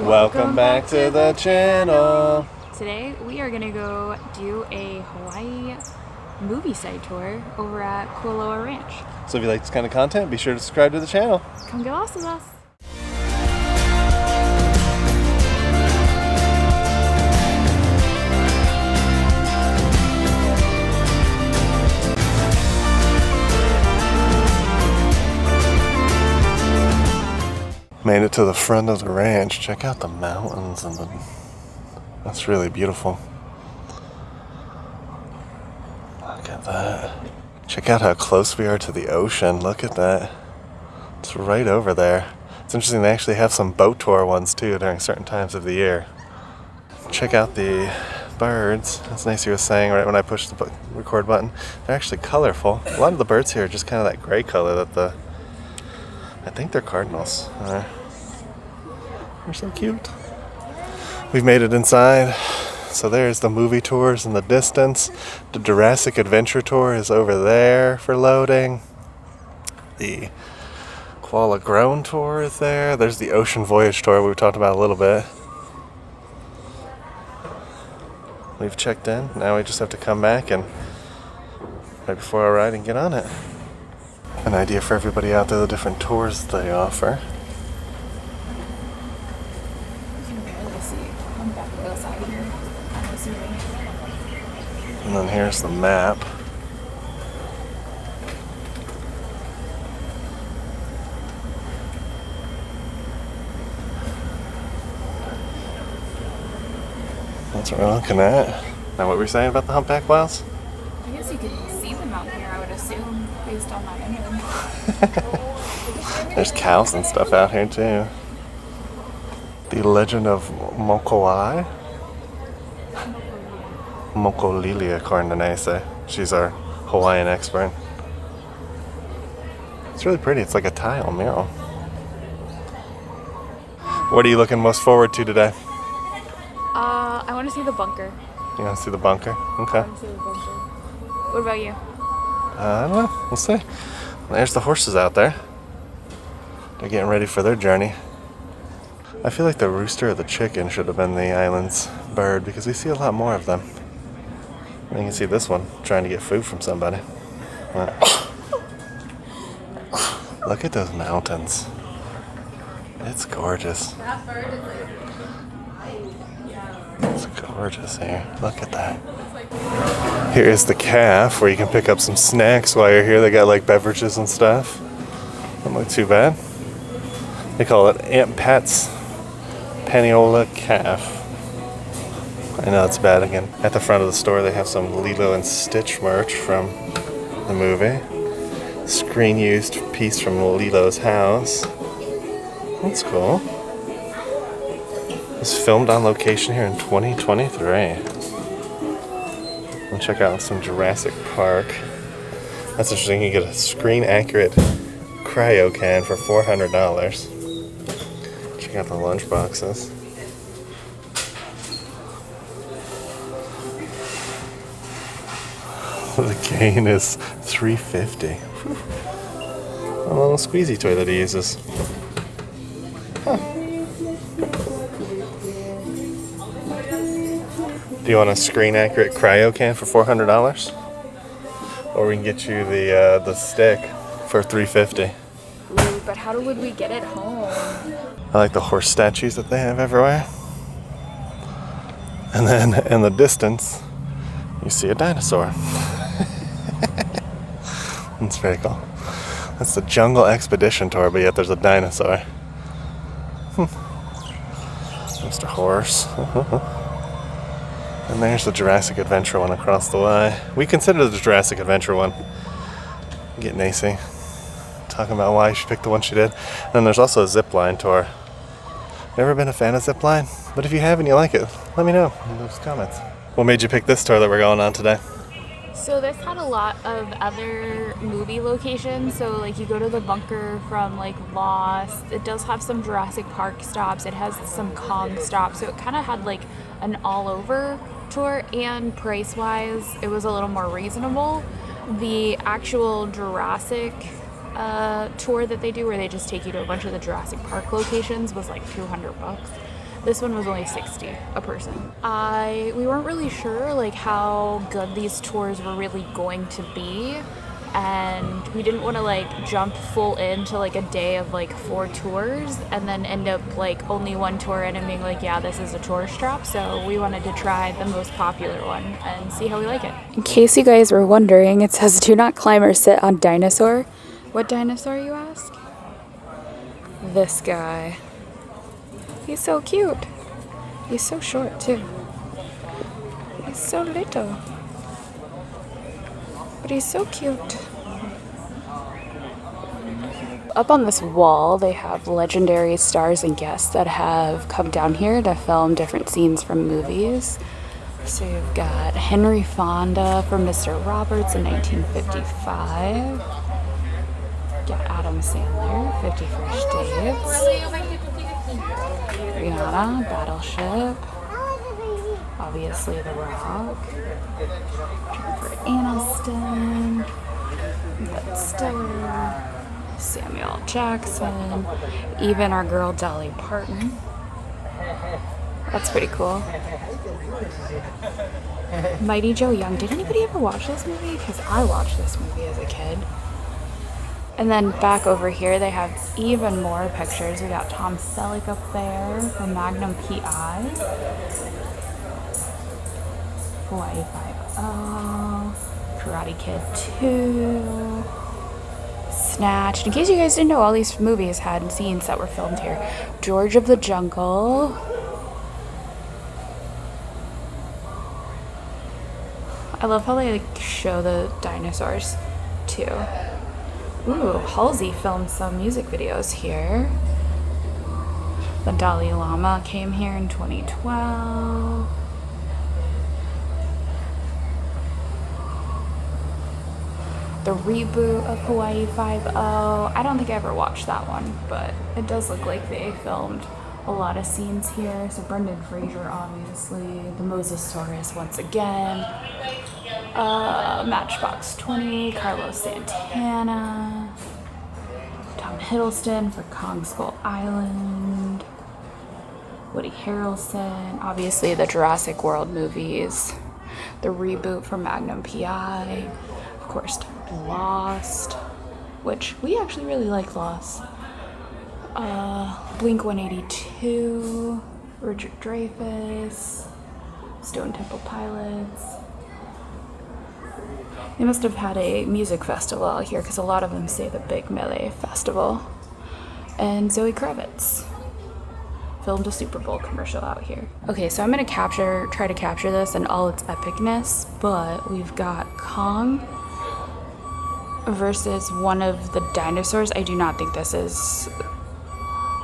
Welcome back to the channel. Today we are gonna go do a Hawaii movie site tour over at Kualoa Ranch. So if you like this kind of content, be sure to subscribe to the channel. Come get lost with us. Made it to the front of the ranch. Check out the mountains and that's really beautiful. Look at that. Check out how close we are to the ocean. Look at that. It's right over there. It's interesting, they actually have some boat tour ones too during certain times of the year. Check out the birds. That's nice you were saying right when I pushed the record button. They're actually colorful. A lot of the birds here are just kind of that gray color that I think they're cardinals. They're so cute. We've made it inside. So there's the movie tours in the distance. The Jurassic Adventure tour is over there for loading. The Koala Grown tour is there. There's the Ocean Voyage tour we talked about a little bit. We've checked in. Now we just have to come back and right before our ride and get on it. An idea for everybody out there, the different tours they offer. You can barely see on the back of the side here. I'm assuming. And then here's the map. That's what we're looking at. Now what were we saying about the humpback whales? I guess you can see them out here, I would assume, based on that image. There's cows and stuff out here too. The Legend of Mokoai. Mokolili, according to Nasa. She's our Hawaiian expert. It's really pretty. It's like a tile mural. What are you looking most forward to today? I want to see the bunker. You want to see the bunker? Okay. I want to see the bunker. What about you? I don't know. We'll see. There's the horses out there. They're getting ready for their journey. I feel like the rooster or the chicken should have been the island's bird because we see a lot more of them. And you can see this one trying to get food from somebody. Look at those mountains. It's gorgeous. That bird is like... It's gorgeous here. Look at that. Here is the calf where you can pick up some snacks while you're here. They got like beverages and stuff. Doesn't look too bad. They call it Aunt Pat's Paniola Calf. I know it's bad again. At the front of the store they have some Lilo and Stitch merch from the movie. Screen used piece from Lilo's house. That's cool. It's filmed on location here in 2023. We'll check out some Jurassic Park. That's interesting. You get a screen accurate cryo can for $400. Check out the lunch boxes. The gain is $3.50. A little squeezy toy that he uses. Huh. Do you want a screen accurate cryo can for $400? Or we can get you the stick for $3.50. Ooh, but how would we get it home? I like the horse statues that they have everywhere. And then in the distance, you see a dinosaur. That's very cool. That's the Jungle Expedition tour, but yet there's a dinosaur. Mr. Horse. And there's the Jurassic Adventure one across the way. We consider the Jurassic Adventure one. Getting AC. Talking about why she picked the one she did. And then there's also a zipline tour. Never been a fan of zipline, but if you have and you like it, let me know in those comments. What made you pick this tour that we're going on today? So this had a lot of other movie locations. So like you go to the bunker from like Lost. It does have some Jurassic Park stops. It has some Kong stops. So it kind of had like an all over tour, and price wise it was a little more reasonable. The actual Jurassic tour that they do where they just take you to a bunch of the Jurassic Park locations was like $200. This one was only $60 a person. We weren't really sure like how good these tours were really going to be, and we didn't want to like jump full into like a day of like 4 tours and then end up like only 1 tour in and being like, yeah, this is a tourist trap. So we wanted to try the most popular one and see how we like it. In case you guys were wondering, it says do not climb or sit on dinosaur. What dinosaur, you ask? This guy. He's so cute. He's so short too. He's so little. But he's so cute. Up on this wall, they have legendary stars and guests that have come down here to film different scenes from movies. So you've got Henry Fonda from Mr. Roberts in 1955. Got Adam Sandler, 50 First Dates. Rihanna, Battleship. Obviously, The Rock. Jennifer Aniston. Ben Stiller. Samuel Jackson. Even our girl Dolly Parton. That's pretty cool. Mighty Joe Young. Did anybody ever watch this movie? Because I watched this movie as a kid. And then back over here, they have even more pictures. We got Tom Selleck up there from Magnum PI. Hawaii 5-0. Karate Kid 2. Snatched. In case you guys didn't know, all these movies had scenes that were filmed here. George of the Jungle. I love how they like show the dinosaurs too. Ooh, Halsey filmed some music videos here. The Dalai Lama came here in 2012. The reboot of Hawaii 5-0. I don't think I ever watched that one, but it does look like they filmed a lot of scenes here. So Brendan Fraser, obviously. The Mosasaurus once again. Matchbox 20, Carlos Santana, Tom Hiddleston for Kong Skull Island, Woody Harrelson, obviously the Jurassic World movies, the reboot for Magnum PI, of course Lost, which we actually really like Lost, Blink 182, Richard Dreyfuss, Stone Temple Pilots. They must have had a music festival out here because a lot of them say the Big Melee Festival. And Zoe Kravitz filmed a Super Bowl commercial out here. Okay, so I'm gonna try to capture this in all its epicness, but we've got Kong versus one of the dinosaurs. I do not think this is,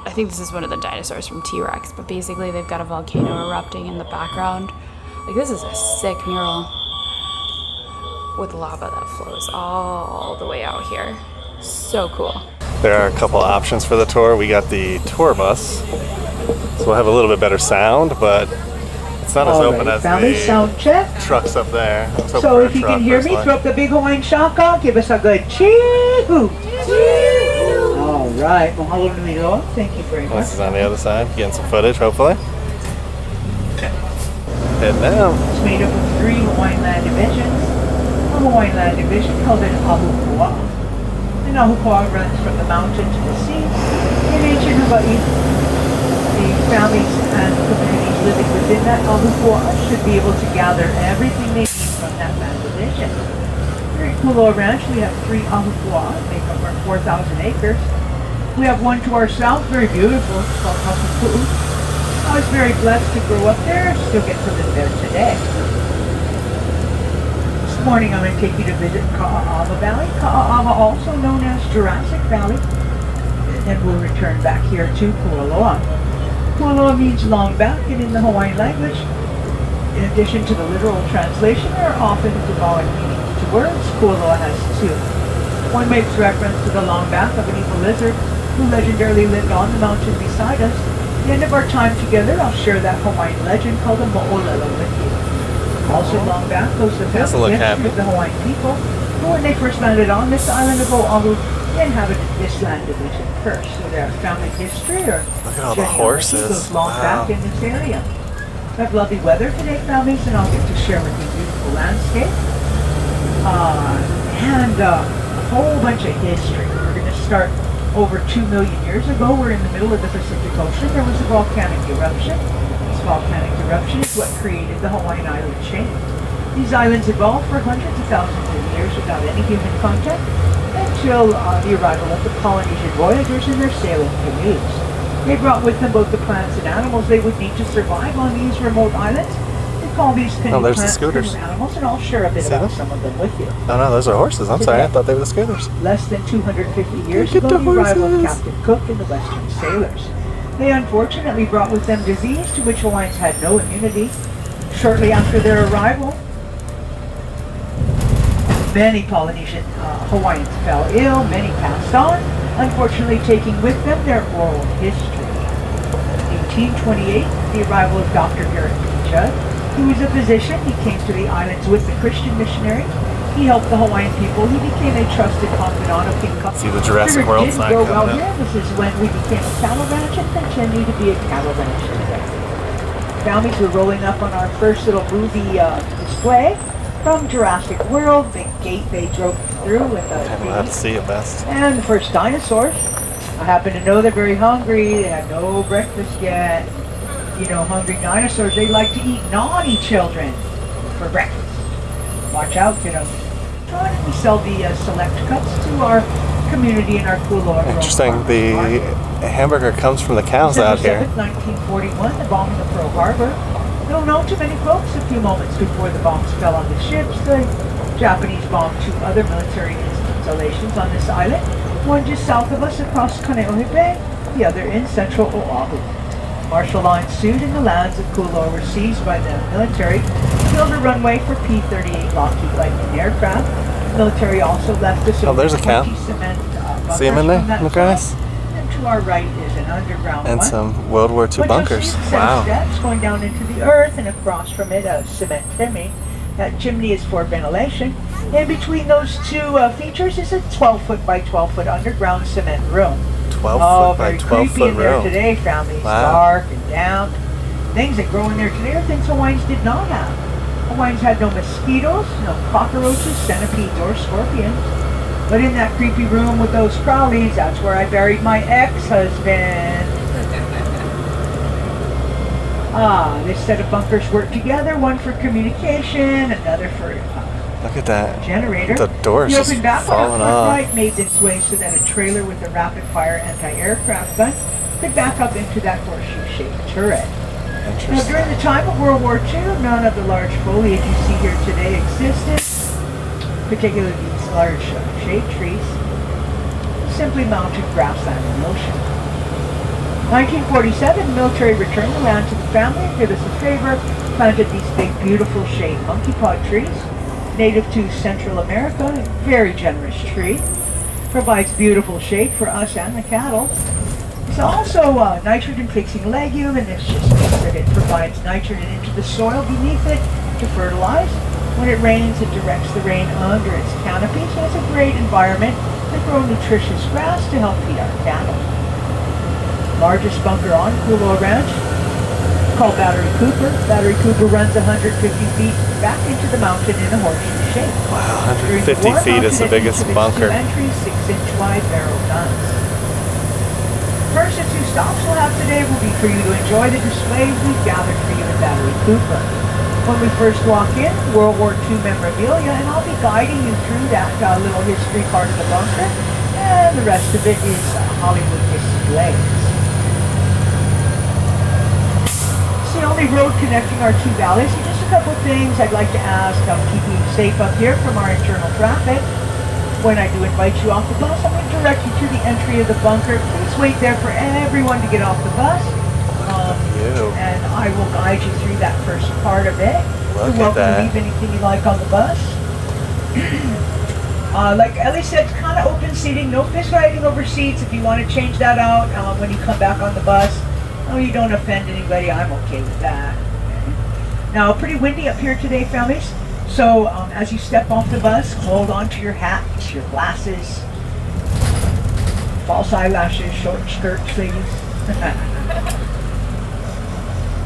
I think this is one of the dinosaurs from T-Rex, but basically they've got a volcano erupting in the background. Like, this is a sick mural with lava that flows all the way out here. So cool. There are a couple options for the tour. We got the tour bus, so we'll have a little bit better sound, but it's not as open as family, the sound check. Trucks up there. So if you can hear me, throw up the big Hawaiian shock out. Give us a good chee-hoo. All right. Mahalo nui loa. Thank you very much. This is on the other side. Getting some footage, hopefully. Heading down. It's made up of 3 Hawaiian land divisions. The Hawaiian land division called it Ahupua. And Ahupua runs from the mountain to the sea. In ancient Hawaii, the families and communities living within that Ahupua should be able to gather everything they need from that land division. Here at Kualoa Ranch, we have 3 Ahupua, make up our 4,000 acres. We have one to our south, very beautiful, it's called Hapupu'u. I was very blessed to grow up there, still get to live there today. This morning I'm going to take you to visit Ka'a'ava Valley, Ka'a'ava also known as Jurassic Valley, and then we'll return back here to Kualoa. Kualoa means long back, and in the Hawaiian language, in addition to the literal translation, there are often symbolic meanings to words. Kualoa has 2. One makes reference to the long back of an evil lizard who legendarily lived on the mountain beside us. At the end of our time together, I'll share that Hawaiian legend called the Mo'olelo with you. Also long back goes the history of the Hawaiian people, who when they first landed on this island of Oahu, They inhabited this land division first, so their family history or Look at all the genealogy horses. goes long Wow. back in this area. We have lovely weather today, families, and I'll get to share with you beautiful landscape. And a whole bunch of history. We're going to start over 2 million years ago. We're in the middle of the Pacific Ocean. There was a volcanic eruption. This volcanic eruption is what created the Hawaiian island chain. These islands evolved for hundreds of thousands of years without any human contact until the arrival of the Polynesian voyagers in their sailing canoes. They brought with them both the plants and animals they would need to survive on these remote islands. We call these canoe there's the plants scooters. canoe animals, and I'll share a bit See about them? some of them with you. Oh no, those are horses. I'm sorry, I thought they were the scooters. Less than 250 years Look at ago, the the arrival of horses. Captain Cook and the Western sailors. They unfortunately brought with them disease to which Hawaiians had no immunity. Shortly after their arrival, many Polynesian Hawaiians fell ill, many passed on, unfortunately taking with them their oral history. In 1828, the arrival of Dr. Garrett Judd, who was a physician. He came to the islands with the Christian missionary. He helped the Hawaiian people. He became a trusted confidant of King Cup. See the Jurassic World didn't sign go coming well up. here. This is when we became a cattle ranch and continue to be a cattle ranch today. Families were rolling up on our first little movie display from Jurassic World. Big gate they drove through with I don't know how to the see it best. and the first dinosaurs. I happen to know they're very hungry. They had no breakfast yet. You know, hungry dinosaurs, they like to eat naughty children for breakfast. Watch out, kiddo. We sell the select cuts to our community in our Kualoa Ranch. Interesting. The hamburger comes from the cows out December here. 7th, 1941, the bombing of Pearl Harbor. Little known to many folks, a few moments before the bombs fell on the ships, the Japanese bombed 2 other military installations on this island, one just south of us across Kaneohe Bay, the other in central Oahu. Martial law ensued and the lands of Kualoa were seized by the military to build a runway for P-38 Lockheed Lightning aircraft. The military also left us Oh, there's a cow. cement See him in there? bunkers from Look, that guys. site. And to our right is an underground And one. some World War II But you'll bunkers. see the set of Wow. steps going down into the earth, and across from it a cement trimming. That chimney is for ventilation. In between those two features is a 12-foot by 12-foot underground cement room. 12 foot by very 12 creepy foot in there room. today, families. Wow. Dark and damp. Things that grow in there today are things Hawaiians did not have. Hawaiians had no mosquitoes, no cockroaches, centipedes, or scorpions. But in that creepy room with those crawlies, that's where I buried my ex-husband. This set of bunkers work together, one for communication, another for Look at that. generator. The door's The just open back falling on off. right made this way so that a trailer with a rapid-fire anti-aircraft gun could back up into that horseshoe-shaped turret. Now, Interesting. during the time of World War II, none of the large foliage you see here today existed, particularly these large shade trees, simply mounted grassland in motion. 1947, the military returned the land to the family and did us a favor, planted these big, beautiful shade monkey pod trees, native to Central America, a very generous tree, provides beautiful shade for us and the cattle. It's also a nitrogen-fixing legume, and this just means that it provides nitrogen into the soil beneath it to fertilize. When it rains, it directs the rain under its canopy, so it's a great environment to grow nutritious grass to help feed our cattle. Largest bunker on Kualoa Ranch, called Battery Cooper. Battery Cooper runs 150 feet back into the mountain in a horseshoe shape. Wow, During 150 war, feet is the mounted at biggest each of its bunker. 2 entries, 6-inch wide barrel guns. First of 2 stops we'll have today will be for you to enjoy the displays we've gathered for you at Battery Cooper. When we first walk in, World War II memorabilia, and I'll be guiding you through that little history part of the bunker, and the rest of it is Hollywood displays. It's the only road connecting our 2 valleys. So just a couple things I'd like to ask. I'm keeping you safe up here from our internal traffic. When I do invite you off the bus, I'm going to direct you to the entry of the bunker. Please wait there for everyone to get off the bus. And I will guide you through that first part of it. Look You're at welcome that. to leave anything you like on the bus. Like Ellie said, it's kind of open seating, no fist riding over seats. If you want to change that out when you come back on the bus, you don't offend anybody, I'm okay with that. Now, pretty windy up here today, families. So as you step off the bus, hold on to your hats, your glasses, false eyelashes, short skirts, ladies.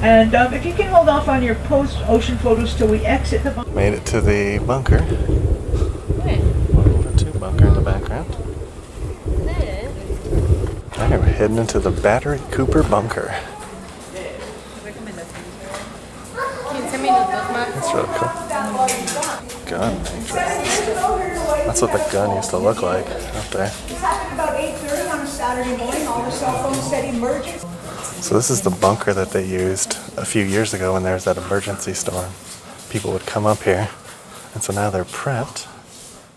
And if you can hold off on your post-ocean photos till we exit the bunker. Made it to the bunker. World War II bunker in the background. Okay, we're heading into the Battery Cooper bunker. That's really cool. Gun matrix. That's what the gun used to look like up there. This happened about 8:30 on a Saturday morning. All the cell phones said emergency. So this is the bunker that they used a few years ago when there was that emergency storm. People would come up here, and so now they're prepped.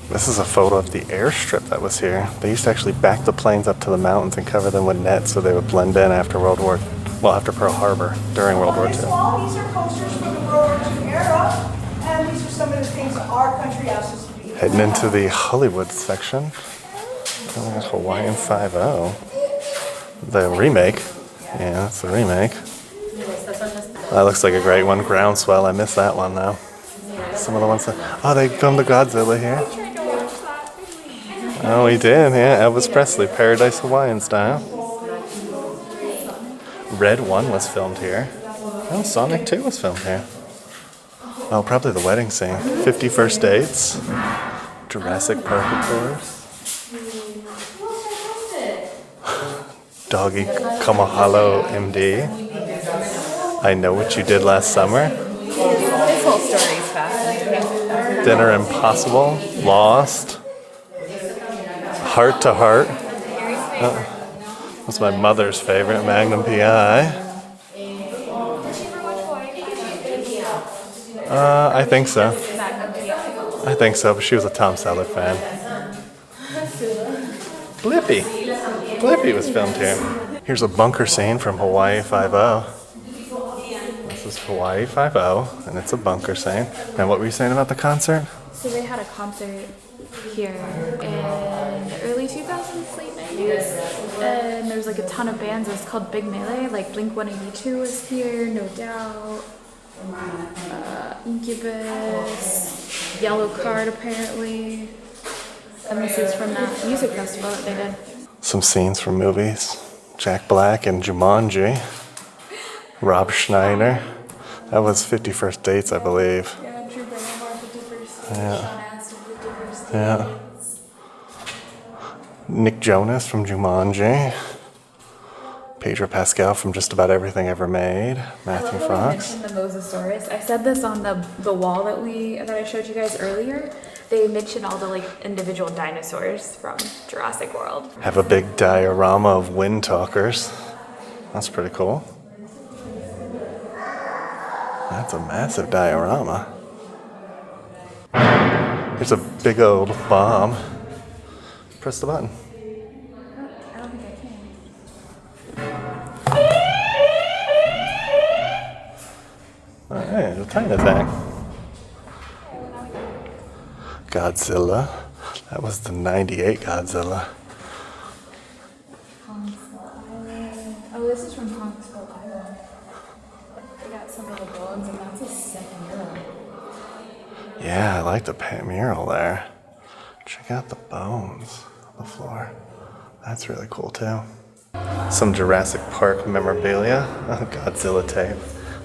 This is a photo of the airstrip that was here. They used to actually back the planes up to the mountains and cover them with nets so they would blend in after after Pearl Harbor, during World War II. These are posters from the World War II era, and these are some of the things that our country asked us to do. Heading into the Hollywood section. Oh, there's Hawaiian 5-0. The remake. Yeah, that's the remake. That looks like a great one. Groundswell. I missed that one though. Some of the ones that... Oh, they filmed the Godzilla here. Oh, we did. Yeah, Elvis Presley. Paradise Hawaiian style. Red 1 was filmed here. Oh, Sonic 2 was filmed here. Oh, probably the wedding scene. 50 First Dates. Jurassic Park, of course. Doggy Kamahalo MD. I Know What You Did Last Summer. This whole story is fascinating. Dinner Impossible. Lost. Heart to Heart. That's my mother's favorite, Magnum PI. I think so. I think so, but she was a Tom Selleck fan. Blippi. Blippi was filmed here. Here's a bunker scene from Hawaii 5-0. This is Hawaii 5-0, and it's a bunker scene. Now, what were you saying about the concert? So they had a concert here in the early 2000s, late 90s, and there was like a ton of bands. It was called Big Melee, like Blink-182 was here, No Doubt, Incubus, Yellow Card apparently, and this is from that music festival that they did. Some scenes from movies. Jack Black and Jumanji. Rob Schneider. That was 50 First Dates, I believe. Yeah, Drew Barrymore, 51st. Yeah. Sean Astin, 51st. Yeah. Nick Jonas from Jumanji. Pedro Pascal from just about everything ever made. Matthew Fox. I mentioned the Mosasaurus. I said this on the wall that I showed you guys earlier. They mentioned all the like individual dinosaurs from Jurassic World. Have a big diorama of wind talkers. That's pretty cool. That's a massive diorama. Here's a big old bomb. Press the button. I don't think I can. Alright, a tiny attack. Godzilla. That was the 98 Godzilla. Oh, this is from Conquistador Island. They got some of the bones, and that's a second mural. Yeah, I like the mural there. Check out the bones on the floor. That's really cool too. Some Jurassic Park memorabilia. Oh, Godzilla tape.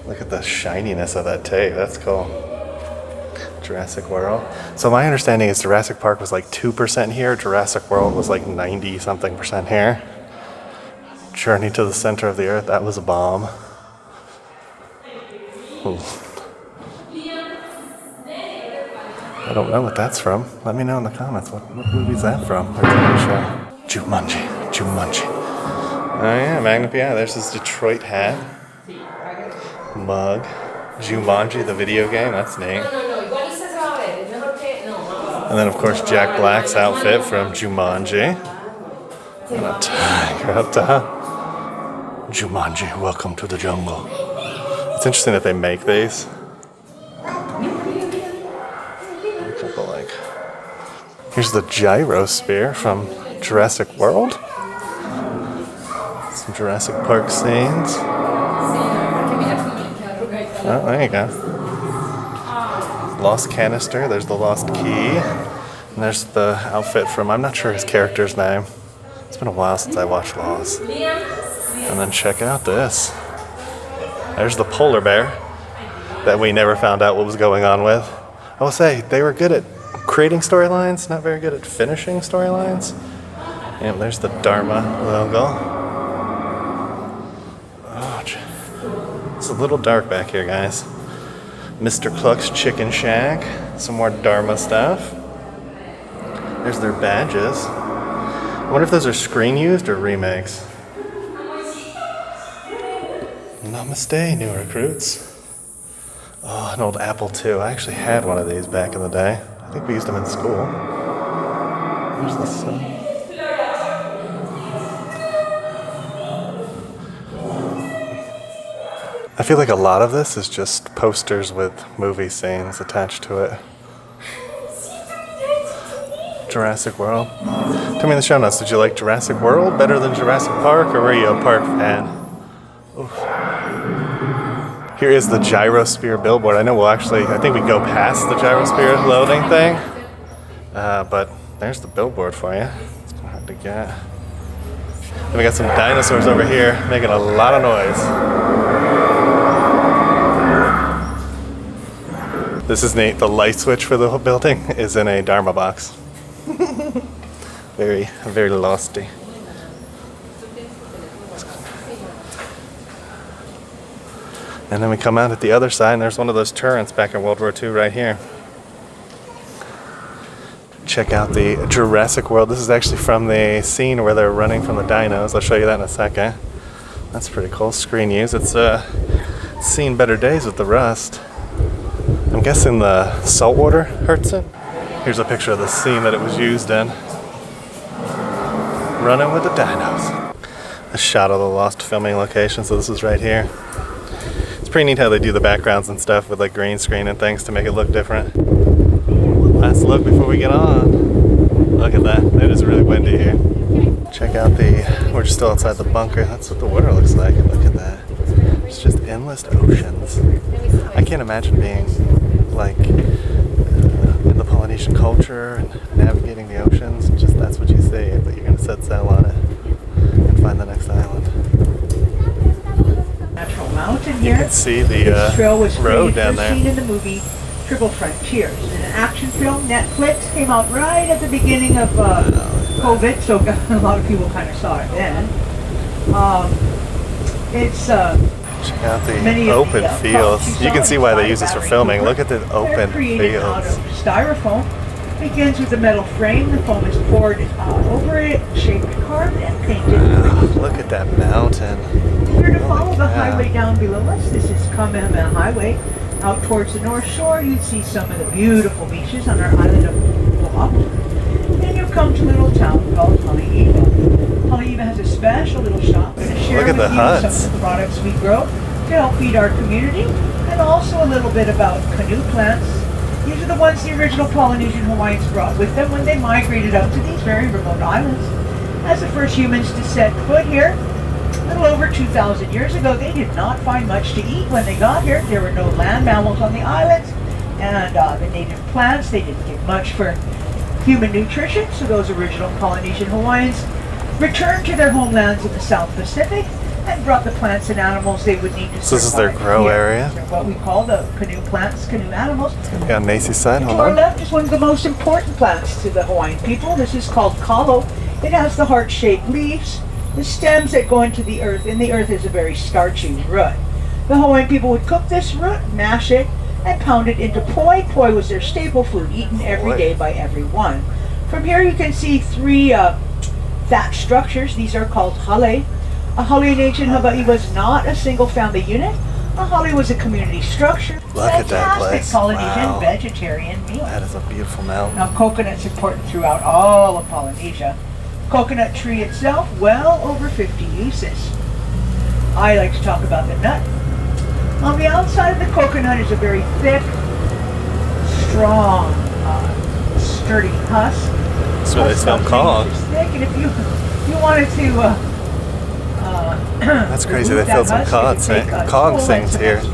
Look at the shininess of that tape. That's cool. Jurassic World. So my understanding is Jurassic Park was like 2% here. Jurassic World was like 90-something% here. Journey to the Center of the Earth. That was a bomb. Ooh. I don't know what that's from. Let me know in the comments. What movie is that from? Or TV show? Jumanji. Oh yeah, Magnum PI. There's his Detroit hat. Mug. Jumanji, the video game. That's neat. And then, of course, Jack Black's outfit from Jumanji. And a tiger up top. Jumanji, welcome to the jungle. It's interesting that they make these. A couple like... Here's the gyro spear from Jurassic World. Some Jurassic Park scenes. Oh, there you go. Lost canister. There's the lost key. And there's the outfit from, I'm not sure his character's name. It's been a while since I watched Lost. And then check out this. There's the polar bear that we never found out what was going on with. I will say, they were good at creating storylines, not very good at finishing storylines. And there's the Dharma logo. Oh, it's a little dark back here, guys. Mr. Cluck's Chicken Shack. Some more Dharma stuff. There's their badges. I wonder if those are screen used or remakes. Namaste, new recruits. Oh, an old Apple II. I actually had one of these back in the day. I think we used them in school. There's the sun. I feel like a lot of this is just posters with movie scenes attached to it. Jurassic World. Tell me in the show notes, did you like Jurassic World better than Jurassic Park, or were you a Park fan? Oof. Here is the gyrosphere billboard. I think we go past the gyrosphere loading thing. But there's the billboard for you. It's kind of hard to get. And we got some dinosaurs over here making a lot of noise. This is neat. The light switch for the whole building is in a Dharma box. Very, very losty. And then we come out at the other side, and there's one of those turrets back in World War II right here. Check out the Jurassic World. This is actually from the scene where they're running from the dinos. I'll show you that in a second. That's pretty cool. Screen use. It's seen better days with the rust. I'm guessing the salt water hurts it. Here's a picture of the scene that it was used in. Running with the dinos. A shot of the Lost filming location. So this is right here. It's pretty neat how they do the backgrounds and stuff with like green screen and things to make it look different. Last look before we get on. Look at that. It is really windy here. Check out we're still outside the bunker. That's what the water looks like. Look at that. It's just endless oceans. I can't imagine being like in the Polynesian culture and navigating the oceans. Just that's what you see, but you're going to set sail on it and find the next island. Natural mountain here. You can see the road down there. Seen in the movie Triple Frontiers. It's an action film. Netflix came out right at the beginning of COVID, so a lot of people kind of saw it then. Check out the open fields. You can see why they use this for filming. Look at the open fields. Out of styrofoam. Begins with a metal frame. The foam is poured over it, shaped, carved, and painted. Look at that mountain. If you're to follow the highway down below us, this is Kamehameha Highway. Out towards the North Shore, you'd see some of the beautiful beaches on our island of Oahu. And you come to a little town called Haleiwa. Haleiwa has a special little shop. I'm going to share with you some of the products we grow to help feed our community, and also a little bit about canoe plants. These are the ones the original Polynesian Hawaiians brought with them when they migrated out to these very remote islands. As the first humans to set foot here, a little over 2,000 years ago, they did not find much to eat when they got here. There were no land mammals on the islands, and the native plants, they didn't get much for human nutrition, so those original Polynesian Hawaiians returned to their homelands in the South Pacific and brought the plants and animals they would need to survive. So this is their grow area? They're what we call the canoe plants, canoe animals. Yeah, Macy's side, hold To our on. left is one of the most important plants to the Hawaiian people. This is called kalo. It has the heart-shaped leaves, the stems that go into the earth, and the earth is a very starchy root. The Hawaiian people would cook this root, mash it, and pound it into poi. Poi was their staple food, eaten every day by everyone. From here you can see three thatch structures. These are called hale. A hale in ancient Hawaii was not a single family unit. A hale was a community structure. Look at that place. Polynesian vegetarian meal. That is a beautiful mountain. Now coconut's important throughout all of Polynesia. Coconut tree itself, well over 50 uses. I like to talk about the nut. On the outside of the coconut is a very thick, strong, sturdy husk. That's where they sell cod. It's thick, and if you wanted to that's crazy, they filled some cod sings here. To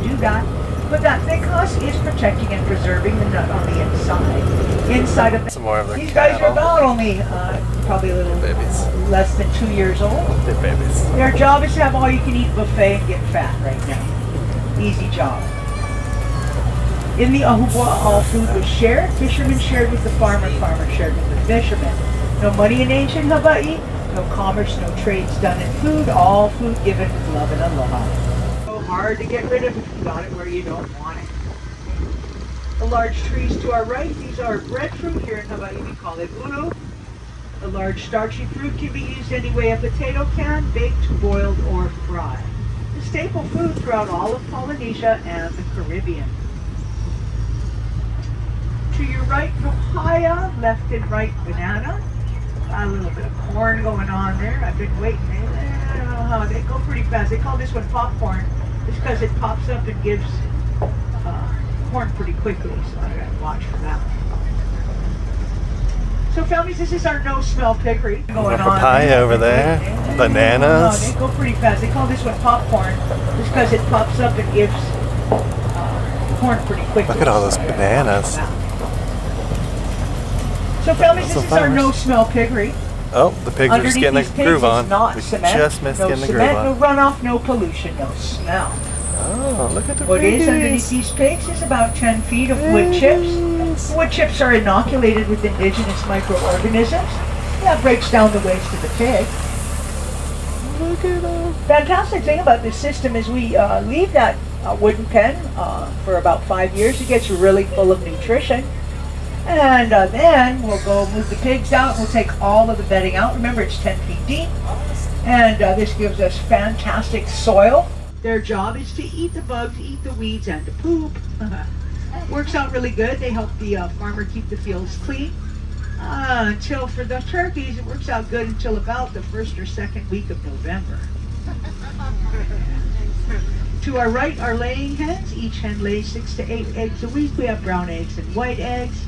do that. but that thick husk is protecting and preserving the nut on the inside. Inside of Some more of their these guys are cattle. about only probably a little Babies. less than 2 years old. They're babies. Their job is to have all you can eat buffet and get fat right now. Easy job. In the Ahupua'a, all food was shared. Fishermen shared with the farmer, farmer shared with the fishermen. No money in ancient Hawaii, no commerce, no trades done in food, all food given with love and aloha. So hard to get rid of if you got it where you don't want it. The large trees to our right, these are breadfruit. Here in Hawaii we call it ulu. The large starchy fruit can be used any way a potato can, baked, boiled, or fried. The staple food throughout all of Polynesia and the Caribbean. To your right, papaya, left and right, banana. A little bit of corn going on there. I've been waiting. I don't know how. They go pretty fast. They call this one popcorn just because it pops up and gives corn pretty quickly. So I gotta watch for that. So families, this is our no-smell piggery going on. Papaya over there. Bananas. They go pretty fast. They call this one popcorn just because it pops up and gives corn pretty quickly. Look at all those So I gotta bananas. watch for that. So families, this is our no-smell piggery. Oh, the pigs are just Underneath getting these the pigs groove is on. not We cement, just missed no getting the groove cement, no on. runoff, no pollution, no smell. Oh, look at the What is underneath piggies. these pigs is about 10 feet of wood chips. Wood chips are inoculated with indigenous microorganisms. That breaks down the waste of the pig. Look at them. Fantastic thing about this system is we leave that wooden pen for about 5 years. It gets really full of nutrition. And then we'll go move the pigs out. We'll take all of the bedding out. Remember, it's 10 feet deep. And this gives us fantastic soil. Their job is to eat the bugs, eat the weeds, and to poop. Works out really good. They help the farmer keep the fields clean. Until for the turkeys, it works out good until about the first or second week of November. To our right are laying hens. Each hen lays 6 to 8 eggs a week. We have brown eggs and white eggs.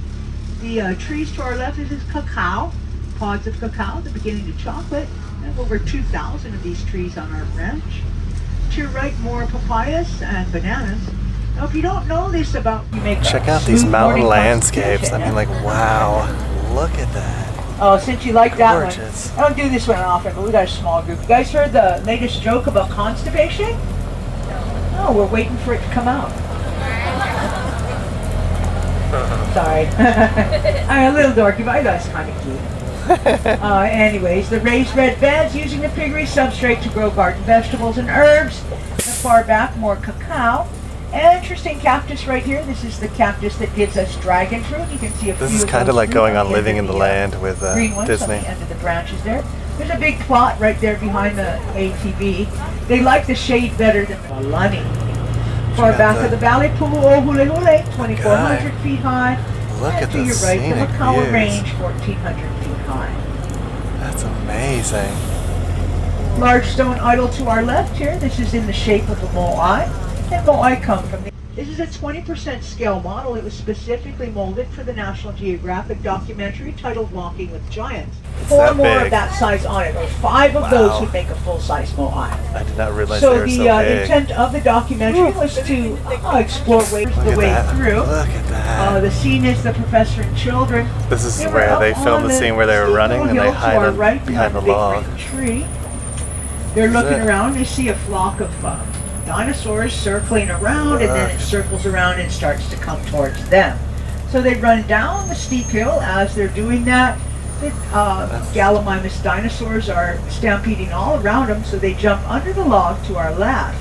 The trees to our left is cacao, pods of cacao, the beginning to chocolate. We have over 2,000 of these trees on our ranch. To your right, more papayas and bananas. Now, if you don't know this about, you make Check a out these smooth mountain morning landscapes. I constitution. mean, like, wow. Look at that. Oh, since you like that Gorgeous. one, I don't do this one often, but we got a small group. You guys heard the latest joke about constipation? Oh, we're waiting for it to come out. Sorry. I'm a little dorky, but I thought it's kind of cute. Anyways, the raised red beds using the piggery substrate to grow garden vegetables and herbs. Far back, more cacao. Interesting cactus right here. This is the cactus that gives us dragon fruit. You can see a few This is of kind of those like fruit going on on the Living end in of the Land with green ones Disney. on the end of the branches there. There's a big plot right there behind the ATV. They like the shade better than the Lani. Far Check out back the of the valley, Pu'u'o Hule Hule, 2,400 Guy. feet high. Look And at to the your right, the scenic Makawa views. Range, 1,400 feet high. That's amazing. Large stone idol to our left here. This is in the shape of a moai. And moai come from the... This is a 20% scale model. It was specifically molded for the National Geographic documentary titled Walking with Giants. It's 4 that more big. of that size on it, or 5 of Wow. those would make a full-size moai. I did not realize So they were the so big. intent of the documentary was to explore ways Look the at way that. through. Look at that. The scene is the professor and children. This is They were where up they on filmed the scene where they were steep running and hill they to hide our in- right behind the big log. green tree. They're Is looking it? around. They see a flock of dinosaurs circling around, and then it circles around and starts to come towards them. So they run down the steep hill. As they're doing that, the Gallimimus dinosaurs are stampeding all around them, so they jump under the log to our left.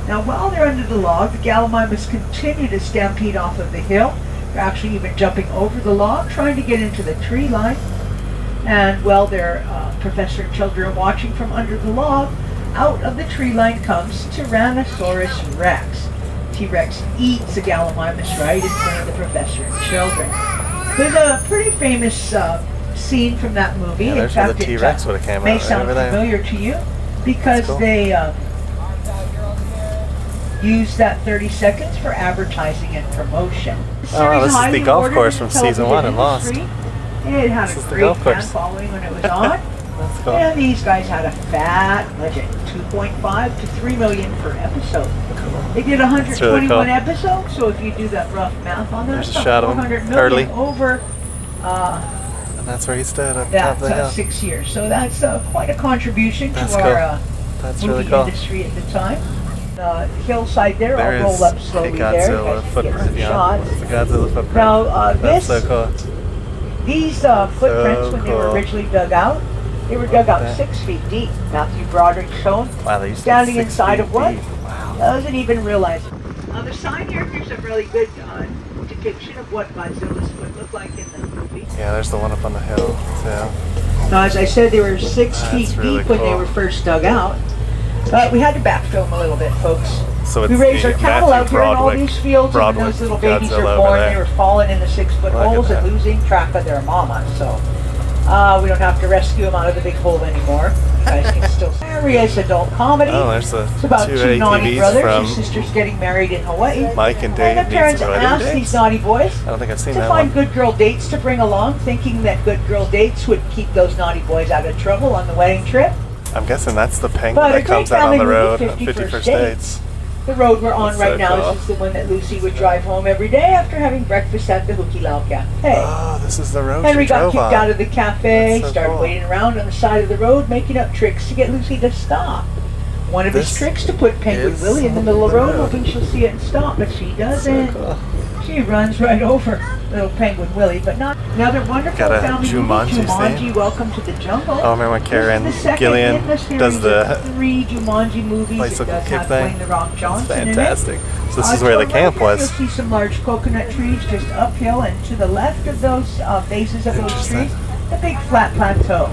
Now, while they're under the log, the Gallimimus continue to stampede off of the hill. They're actually even jumping over the log, trying to get into the tree line. And while their professor and children are watching from under the log, out of the tree line comes Tyrannosaurus Rex. T-Rex eats the Gallimimus right in front of the professor and children. There's a pretty famous scene from that movie. Yeah, In there's where fact, the it T-Rex would've came may out right sound over there. familiar to you because Cool. they use that 30 seconds for advertising and promotion. Oh, wow, this is the Highly golf awarded course in from season television 1 and Lost. industry. It had This a is the great golf fan course. following when it was on. That's cool. And these guys had a fat budget, 2.5 to 3 million per episode. Cool. They did 121 really cool. episodes, so if you do that rough math on that, There's a it's shot about of him 400 million early. over And that's where he stood up top that of the hill. 6 years. So that's quite a contribution That's to cool. our That's movie really cool. industry at the time. The hillside there, There I'll roll up is a slowly there. You Godzilla guys can get footprint. some Yeah, shots. it's a Godzilla footprint. Now, That's this so cool. These footprints, when they were cool. originally dug out, they were dug out Okay. 6 feet deep. Matthew Broderick shown Wow, they used to be standing 6 inside feet of one. deep. Wow. Doesn't even realize it. On the side here, there's a really good depiction of what Godzilla's foot looked like in the movie. Yeah, there's the one up on the hill, too. Now, as I said, they were 6 That's feet really deep when they cool. were first dug out. But we had to backfill them a little bit, folks. So it's We raised the our cattle out Matthew here in all Broderick- these fields, and when Broderick those little babies Godzilla are over born, there. they were falling in the 6-foot Look at holes and that. losing track of their mama. So we don't have to rescue them out of the big hole anymore. You guys can still serious adult comedy. Oh, there's the It's about 2 two naughty ATVs brothers. from Your sister's getting married in Hawaii. Mike and Dave And the need parents some wedding asked dates. these naughty boys I don't think I've seen to that find one. good girl dates to bring along, thinking that good girl dates would keep those naughty boys out of trouble on the wedding trip. I'm guessing that's the penguin But a that comes great out on the family road movie, on 51st 51st Dates. Dates. The road we're on That's right so now cool. is the one that Lucy would drive home every day after having breakfast at the Hukilau Cafe. Oh, this is the road Henry she got drove kicked on. out of the cafe, That's so started cool. waiting around on the side of the road, making up tricks to get Lucy to stop. One of his This tricks to put Penguin is Willie in the middle of the the road, road. hoping she'll see it and stop, but she doesn't. So cool. She runs right over little Penguin Willie, but not another wonderful Got a family Jumanji movie, Jumanji, theme. Welcome to the Jungle. Oh, remember when This Karen is the second Gillian in the series does the of 3 Jumanji movies. bicycle It does kick have thing? Dwayne The Rock It's Johnson in it. fantastic. So this is To where the the camp right, was. You'll see some large coconut trees just uphill, and to the left of those bases of those Interesting. trees, a big flat plateau.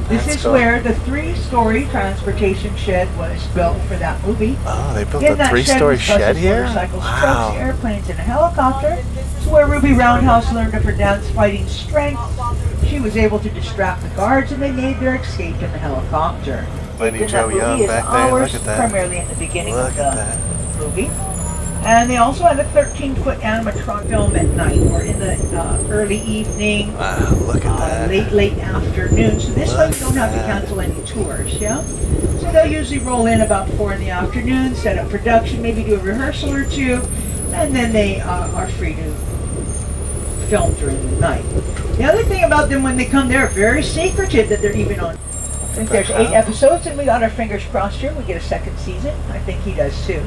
This That's is cool. where the 3-story transportation shed was built for that movie. Oh, they built In a that 3-story was shed buses, here? motorcycles, trucks, Wow. airplanes, and a helicopter. It's where Ruby Roundhouse learned of her dance fighting strength. She was able to distract the guards, and they made their escape in the helicopter. Mighty And Joe that movie Young is back there. ours, Look at that. primarily in the beginning Look of at the that. movie. And they also had a 13-foot animatronic film at night, or in the early evening, Wow, look at that. late afternoon. So this way we don't have to Look at that. cancel any tours, yeah? So they'll usually roll in about 4 in the afternoon, set up production, maybe do a rehearsal or two, and then they are free to film during the night. The other thing about them when they come, they're very secretive that they're even on. I think there's 8 episodes, and we got our fingers crossed here. We get a second season. I think he does too.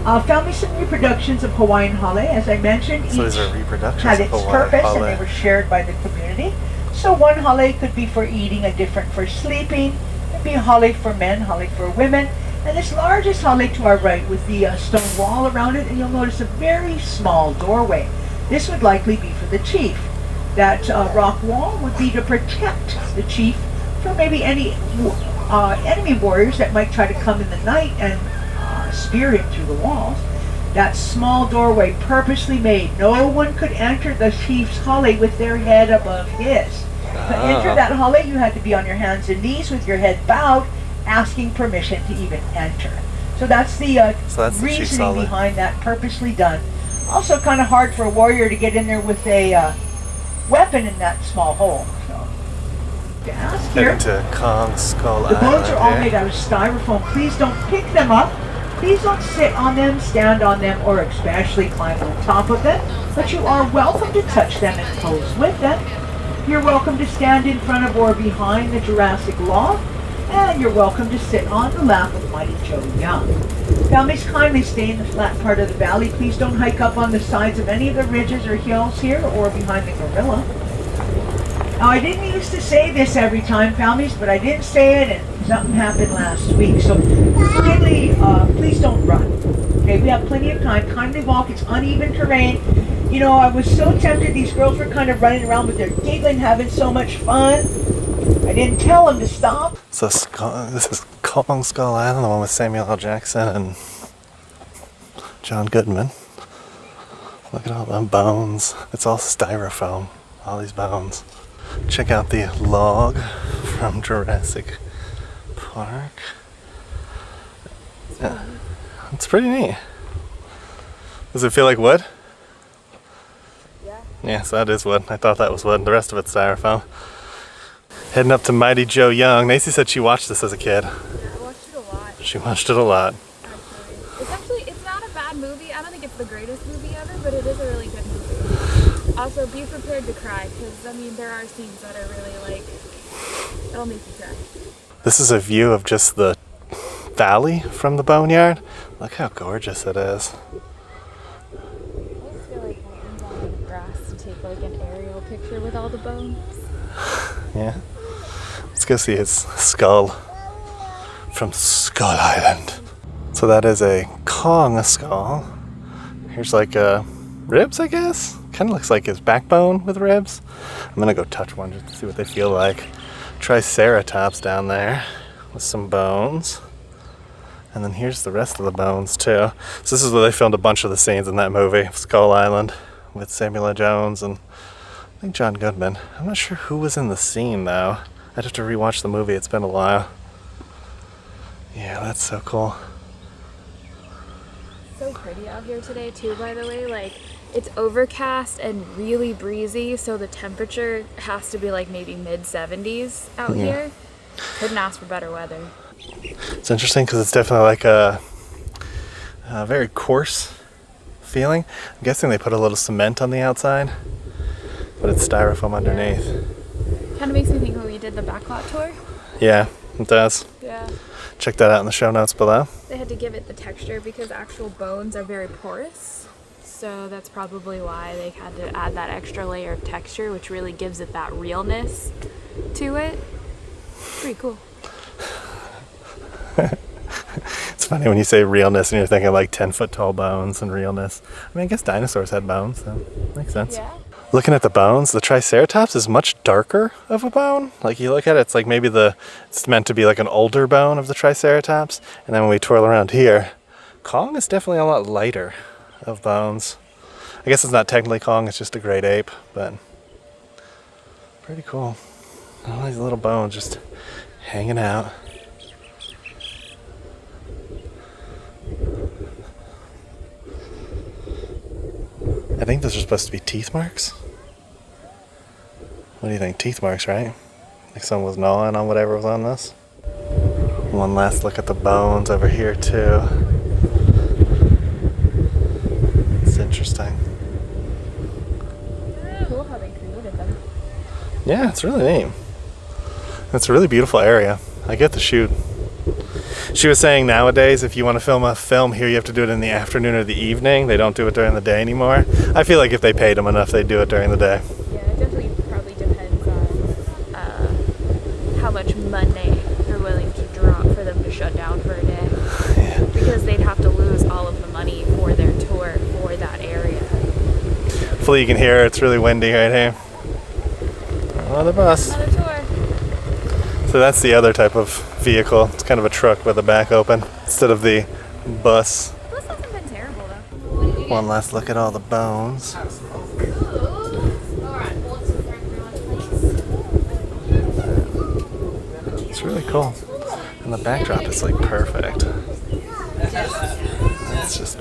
Found me some reproductions of Hawaiian Hale, as I mentioned. So these Each are reproductions had of its Hawaii purpose, and Hale. they were shared by the community. So one hale could be for eating, a different for sleeping. It'd be a hale for men, hale for women. And this largest hale to our right with the stone wall around it, and you'll notice a very small doorway. This would likely be for the chief. That rock wall would be to protect the chief from maybe any enemy warriors that might try to come in the night and spear him through the walls. That small doorway purposely made. No one could enter the chief's hale with their head above his. To enter that hale, you had to be on your hands and knees with your head bowed, asking permission to even enter. So that's the So that's the chief's reasoning hale. behind that, purposely done. Also kind of hard for a warrior to get in there with a weapon in that small hole. So, to ask here. Heading to Kong Skull The boats are all Island made here. out of styrofoam. Please don't pick them up. Please don't sit on them, stand on them, or especially climb on top of them. But you are welcome to touch them and pose with them. You're welcome to stand in front of or behind the Jurassic log. And you're welcome to sit on the lap of Mighty Joe Young. Families, kindly stay in the flat part of the valley. Please don't hike up on the sides of any of the ridges or hills here or behind the gorilla. Now, I didn't used to say this every time, families, but I didn't say it, and something happened last week. So, kindly, please don't run. Okay, we have plenty of time. Kindly walk. It's uneven terrain. You know, I was so tempted. These girls were kind of running around, but they're giggling, having so much fun. I didn't tell them to stop. So this is Kong Skull Island, the one with Samuel L. Jackson and John Goodman. Look at all them bones. It's all styrofoam, all these bones. Check out the log from Jurassic Park. Yeah, it's pretty neat. Does it feel like wood? Yeah. Yes, that is wood. I thought that was wood. The rest of it's styrofoam. Heading up to Mighty Joe Young. Nacy said she watched this as a kid. I watched it a lot, She watched it a lot. actually. It's fun movie. I don't think it's the greatest movie ever, but it is a really good movie. Also, be prepared to cry, because, I mean, there are scenes that are really, like, it'll make you cry. This is a view of just the valley from the boneyard. Look how gorgeous it is. I just feel like Martin's on the grass to take, like, an aerial picture with all the bones. Yeah. Let's go see his skull from Skull Island. So that is a Kong skull. Here's like ribs, I guess. Kind of looks like his backbone with ribs. I'm gonna go touch one just to see what they feel like. Triceratops down there with some bones. And then here's the rest of the bones too. So this is where they filmed a bunch of the scenes in that movie, Skull Island, with Samuel L. Jones and I think John Goodman. I'm not sure who was in the scene though. I'd have to rewatch the movie, it's been a while. Yeah, that's so cool. So pretty out here today too, by the way. Like, it's overcast and really breezy, so the temperature has to be like maybe mid-70s out here. Couldn't ask for better weather. It's interesting because it's definitely like a very coarse feeling. I'm guessing they put a little cement on the outside, but it's styrofoam underneath. Kind of makes me think when we did the backlot tour. Yeah, it does. Yeah. Check that out in the show notes below. They had to give it the texture because actual bones are very porous. So that's probably why they had to add that extra layer of texture, which really gives it that realness to it. Pretty cool. It's funny when you say realness and you're thinking like 10-foot tall bones and realness. I mean, I guess dinosaurs had bones, so makes sense. Yeah. Looking at the bones, the Triceratops is much darker of a bone. Like you look at it, it's like maybe it's meant to be like an older bone of the Triceratops. And then when we twirl around here, Kong is definitely a lot lighter of bones. I guess it's not technically Kong, it's just a great ape, but pretty cool. All these little bones just hanging out. I think those are supposed to be teeth marks. What do you think? Teeth marks, right? Like someone was gnawing on whatever was on this. One last look at the bones over here too. It's interesting. Cool how they created them. Yeah, it's really neat. It's a really beautiful area. I get the shoot. She was saying nowadays if you want to film a film here, you have to do it in the afternoon or the evening. They don't do it during the day anymore. I feel like if they paid them enough, they'd do it during the day. Yeah, it definitely probably depends on how much money they're willing to drop for them to shut down for a day. Yeah. Because they'd have to lose all of the money for their tour for that area. Hopefully you can hear it's really windy right here. Another bus. Another tour. So that's the other type of vehicle. It's kind of a truck with the back open instead of the bus. This hasn't been terrible though. One last look at all the bones. It's really cool. And the backdrop is like perfect. It's just...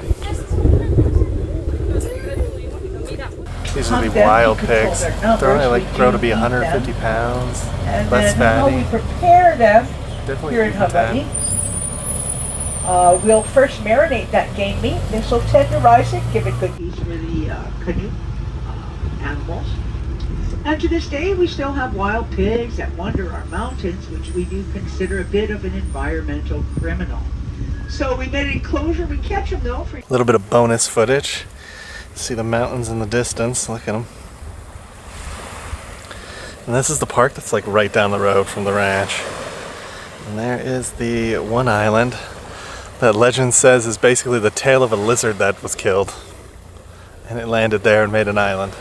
These are the wild pigs. They're only like grow to be 150 pounds. And Less then how we fatty. prepare them Definitely here in keep the fat. Hawaii. We'll first marinate that game meat. This will tenderize it, give it good use for the canoe animals. And to this day, we still have wild pigs that wander our mountains, which we do consider a bit of an environmental criminal. So we made an enclosure. We catch them though. A little bit of bonus footage. See the mountains in the distance. Look at them. And this is the park that's like right down the road from the ranch. And there is the one island that legend says is basically the tail of a lizard that was killed. And it landed there and made an island.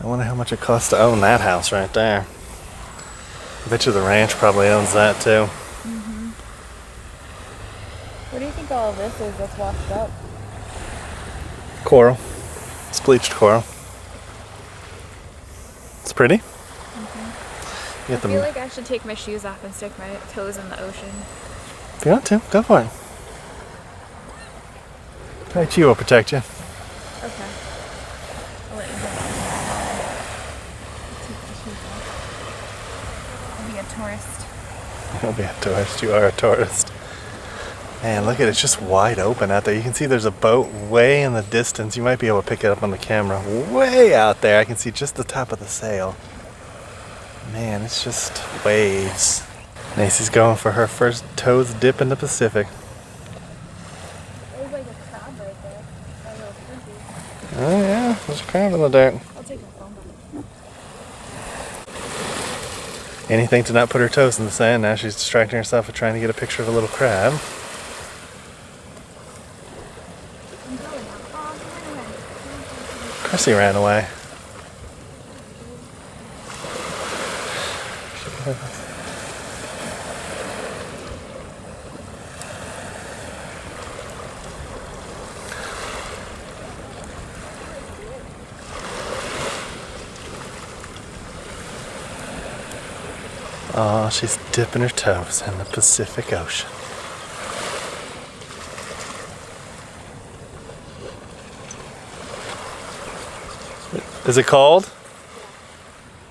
I wonder how much it costs to own that house right there. I bet you the ranch probably owns that too. Mm-hmm. What do you think all of this is that's washed up? Coral. It's bleached coral. It's pretty. Mm-hmm. I feel like I should take my shoes off and stick my toes in the ocean. If you want to, go for it. Chi will protect you. Okay. I'll let you go. Take my shoes off. I'll be a tourist. You'll be a tourist. You are a tourist. Man, look at it, it's just wide open out there. You can see there's a boat way in the distance. You might be able to pick it up on the camera. Way out there, I can see just the top of the sail. Man, it's just waves. Macy's going for her first toes dip in the Pacific. There's like a crab right there. A little frisbee. Oh yeah, there's a crab in the dirt. I'll take my phone back. Anything to not put her toes in the sand. Now she's distracting herself with trying to get a picture of a little crab. Of course he ran away. Oh, she's dipping her toes in the Pacific Ocean. Is it cold?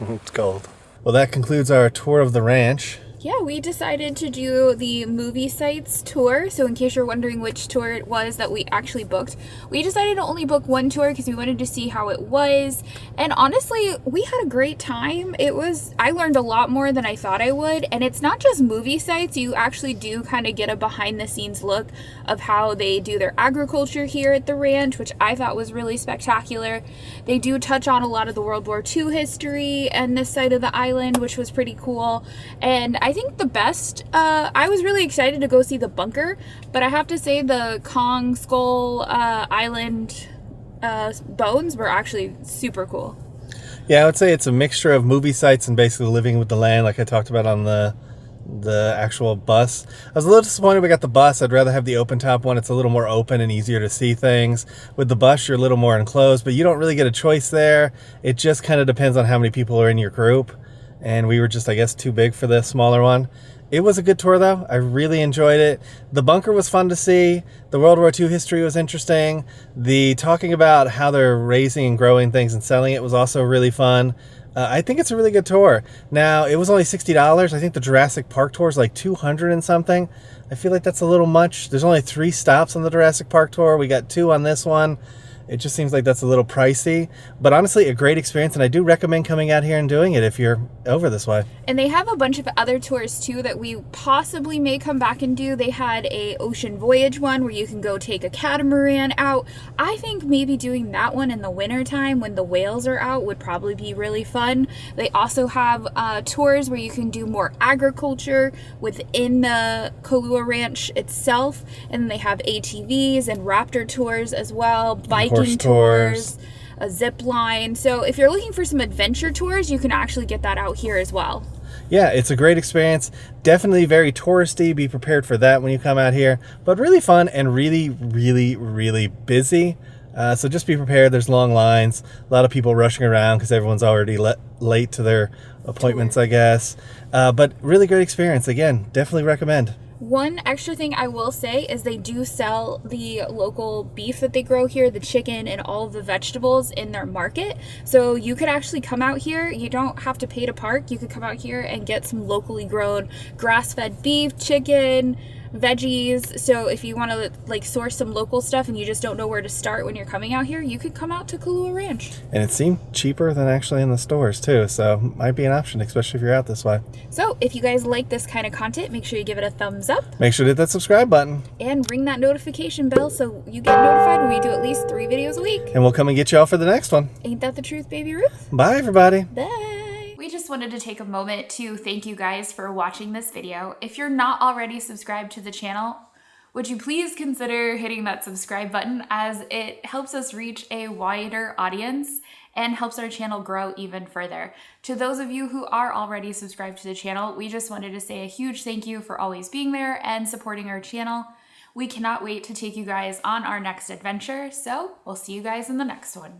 It's cold. Well, that concludes our tour of the ranch. Yeah, we decided to do the movie sites tour. So in case you're wondering which tour it was that we actually booked, we decided to only book one tour because we wanted to see how it was. And honestly, we had a great time. I learned a lot more than I thought I would. And it's not just movie sites. You actually do kind of get a behind the scenes look of how they do their agriculture here at the ranch, which I thought was really spectacular. They do touch on a lot of the World War II history and this side of the island, which was pretty cool. And I think the best, I was really excited to go see the bunker, but I have to say the Kong Skull Island bones were actually super cool. Yeah, I would say it's a mixture of movie sites and basically living with the land, like I talked about on the actual bus. I was a little disappointed we got the bus. I'd rather have the open top one. It's a little more open and easier to see things. With the bus, you're a little more enclosed, but you don't really get a choice there. It just kind of depends on how many people are in your group. And we were just, I guess, too big for the smaller one. It was a good tour, though. I really enjoyed it. The bunker was fun to see. The World War II history was interesting. The talking about how they're raising and growing things and selling it was also really fun. I think it's a really good tour. Now, it was only $60. I think the Jurassic Park tour is like $200 and something. I feel like that's a little much. There's only 3 stops on the Jurassic Park tour. We got 2 on this one. It just seems like that's a little pricey, but honestly a great experience, and I do recommend coming out here and doing it if you're over this way. And they have a bunch of other tours too that we possibly may come back and do. They had a ocean voyage one where you can go take a catamaran out. I think maybe doing that one in the winter time when the whales are out would probably be really fun. They also have tours where you can do more agriculture within the Kualoa Ranch itself, and then they have ATVs and raptor tours as well, biking tours, a zip line. So if you're looking for some adventure tours, you can actually get that out here as well. Yeah, it's a great experience. Definitely very touristy. Be prepared for that when you come out here, but really fun and really, really, really busy. So just be prepared. There's long lines, a lot of people rushing around because everyone's already late to their appointments, I guess. But really great experience. Again, definitely recommend. One extra thing I will say is they do sell the local beef that they grow here, the chicken and all of the vegetables in their market. So you could actually come out here. You don't have to pay to park. You could come out here and get some locally grown grass-fed beef, chicken, veggies. So if you want to like source some local stuff and you just don't know where to start when you're coming out here, you could come out to Kualoa Ranch. And it seemed cheaper than actually in the stores too, so might be an option, especially if you're out this way. So if you guys like this kind of content, make sure you give it a thumbs up. Make sure to hit that subscribe button. And ring that notification bell so you get notified when we do at least 3 videos a week. And we'll come and get you all for the next one. Ain't that the truth, Baby Ruth? Bye, everybody. Bye. We just wanted to take a moment to thank you guys for watching this video. If you're not already subscribed to the channel, would you please consider hitting that subscribe button, as it helps us reach a wider audience and helps our channel grow even further. To those of you who are already subscribed to the channel, we just wanted to say a huge thank you for always being there and supporting our channel. We cannot wait to take you guys on our next adventure, so we'll see you guys in the next one.